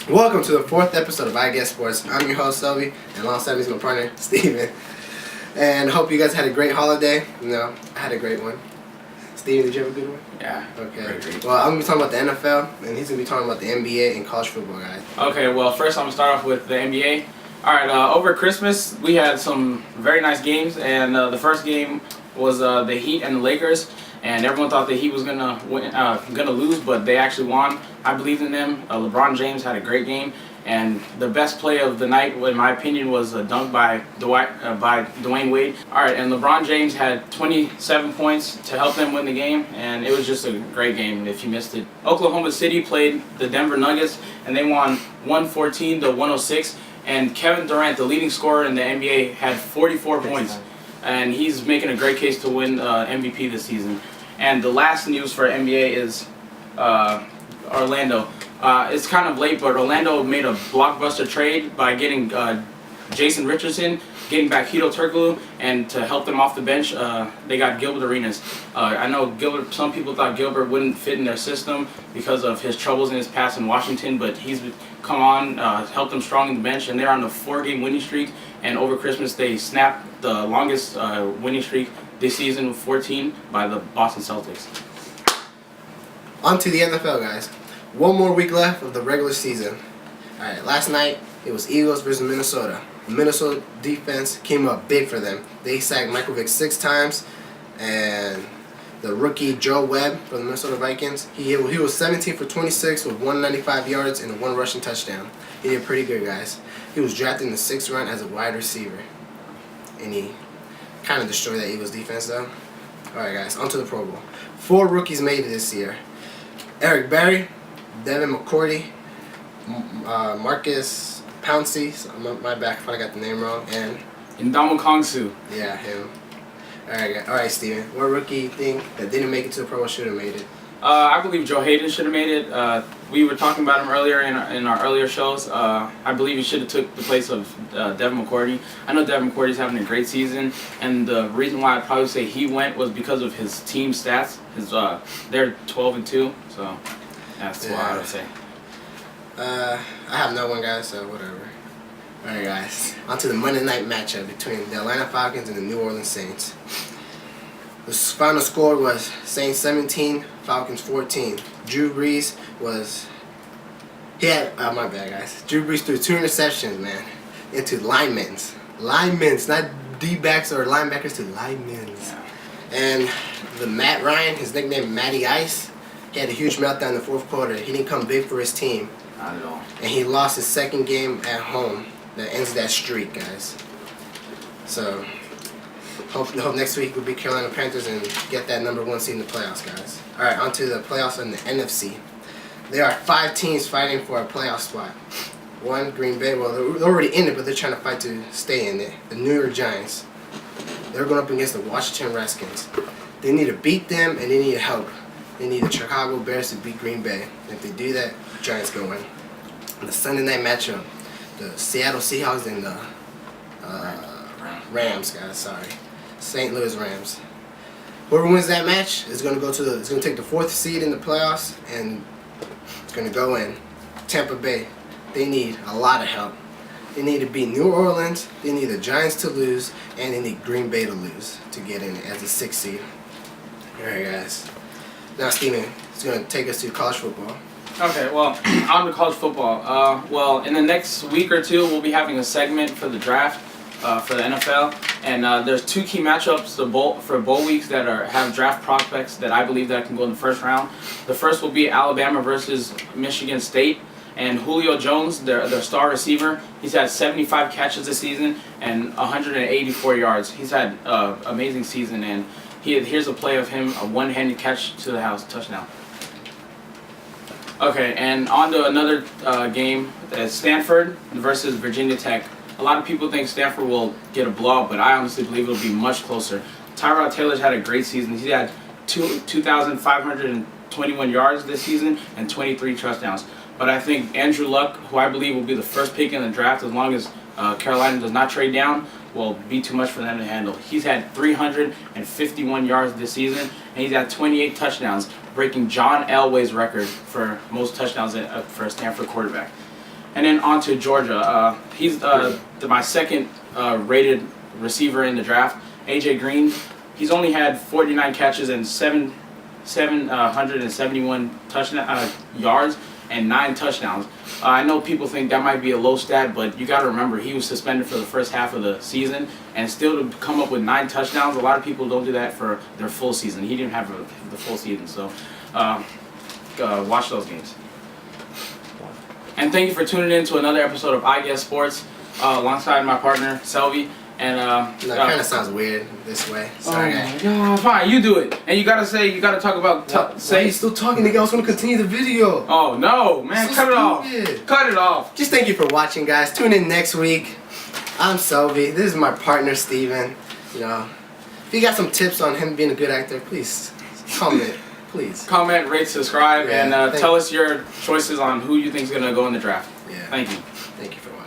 Welcome to the 4th episode of I Guess Sports. I'm your host, Selby, and alongside me is my partner, Steven. And hope you guys had a great holiday. I had a great one. Steven, did you have a good one? Yeah. Okay. Great. Well, I'm going to be talking about the NFL, and he's going to be talking about the NBA and college football, guys. Okay, well, first I'm going to start off with the NBA. All right, over Christmas, we had some very nice games, and the first game was the Heat and the Lakers. And everyone thought the Heat was gonna lose, but they actually won. I believed in them. LeBron James had a great game, and the best play of the night, in my opinion, was a dunk by Dwayne Wade. All right, and LeBron James had 27 points to help them win the game, and it was just a great game. If you missed it, Oklahoma City played the Denver Nuggets, and they won 114-106. And Kevin Durant, the leading scorer in the NBA, had 44 points. And he's making a great case to win MVP this season. And the last news for NBA is Orlando. It's kind of late, but Orlando made a blockbuster trade by getting Jason Richardson, getting back Hedo Turkoglu, and to help them off the bench, they got Gilbert Arenas. I know Gilbert. Some people thought Gilbert wouldn't fit in their system because of his troubles in his past in Washington, but he's come on, helped them strong in the bench, and they're on the 4-game winning streak. And over Christmas, they snapped the longest winning streak this season with 14 by the Boston Celtics. On to the NFL, guys. One more week left of the regular season. All right, last night it was Eagles versus Minnesota. The Minnesota defense came up big for them. They sacked Michael Vick 6 times, and the rookie Joe Webb from the Minnesota Vikings, he was 17 for 26 with 195 yards and 1 rushing touchdown. He did pretty good, guys. He was drafted in the 6th round as a wide receiver, and he kind of destroyed that Eagles defense, though. All right, guys, on to the Pro Bowl. 4 rookies made it this year. Eric Berry, Devin McCourty, Marcus Pouncey, my bad if I got the name wrong, and Ndamukong Kongsu. Yeah, him. All right, Steven. What rookie you think that didn't make it to the Pro Bowl should have made it? I believe Joe Hayden should have made it. We were talking about him earlier in our earlier shows. I believe he should have took the place of Devin McCourty. I know Devin McCourty's having a great season, and the reason why I'd probably say he went was because of his team stats. They're 12-2, so that's what I would say. I have no one, guys, so whatever. All right, guys. On to the Monday night matchup between the Atlanta Falcons and the New Orleans Saints. The final score was Saints 17, Falcons 14. Drew Brees my bad, guys. Drew Brees threw 2 interceptions, man, into linemen's, not D-backs or linebackers, to linemen's. Yeah. And the Matt Ryan, his nickname Matty Ice, he had a huge meltdown in the 4th quarter. He didn't come big for his team. Not at all. And he lost his 2nd game at home. That ends that streak, guys. So, hope next week we'll beat Carolina Panthers and get that number 1 seed in the playoffs, guys. All right, on to the playoffs in the NFC. There are 5 teams fighting for a playoff spot. 1, Green Bay. Well, they're already in it, but they're trying to fight to stay in it. The New York Giants. They're going up against the Washington Redskins. They need to beat them, and they need help. They need the Chicago Bears to beat Green Bay. And if they do that, the Giants go in. The Sunday night matchup, the Seattle Seahawks and the Rams, guys. Sorry, St. Louis Rams. Whoever wins that match is going to it's going to take the 4th seed in the playoffs, and it's going to go in. Tampa Bay, they need a lot of help. They need to beat New Orleans. They need the Giants to lose, and they need Green Bay to lose to get in as a 6th seed. All right, guys. Now, Steven, it's going to take us to college football. Okay, well, on to college football. Well, in the next week or 2, we'll be having a segment for the draft for the NFL, and there's 2 key matchups for bowl weeks that have draft prospects that I believe that can go in the 1st round. The first will be Alabama versus Michigan State, and Julio Jones, their star receiver, he's had 75 catches this season and 184 yards. He's had an amazing season, and here's a play of him, a one-handed catch to the house, touchdown. Okay, and on to another game, Stanford versus Virginia Tech. A lot of people think Stanford will get a blowout, but I honestly believe it'll be much closer. Tyrod Taylor's had a great season. He had 2,521 yards this season and 23 touchdowns. But I think Andrew Luck, who I believe will be the 1st pick in the draft as long as Carolina does not trade down, will be too much for them to handle. He's had 351 yards this season, and he's had 28 touchdowns, breaking John Elway's record for most touchdowns for a Stanford quarterback. And then on to Georgia. He's my second rated receiver in the draft. AJ Green. He's only had 49 catches and 771 touchdown yards and 9 touchdowns. I know people think that might be a low stat, but you got to remember he was suspended for the first half of the season, and still to come up with 9 touchdowns. A lot of people don't do that for their full season. He didn't have the full season, so watch those games. And thank you for tuning in to another episode of I Guess Sports alongside my partner Selvi. And that kind of sounds weird this way. Sorry, guys. God, fine, you do it. And you gotta talk about. Why are you still talking, nigga? I was gonna continue the video. Oh no, man, So cut it off. stupid. Cut it off. Just thank you for watching, guys. Tune in next week. I'm Selvi. This is my partner Steven. You know, if you got some tips on him being a good actor, please comment. Please. Comment, rate, subscribe, Yeah, and tell us your choices on who you think is gonna go in the draft. Yeah. Thank you. Thank you for watching.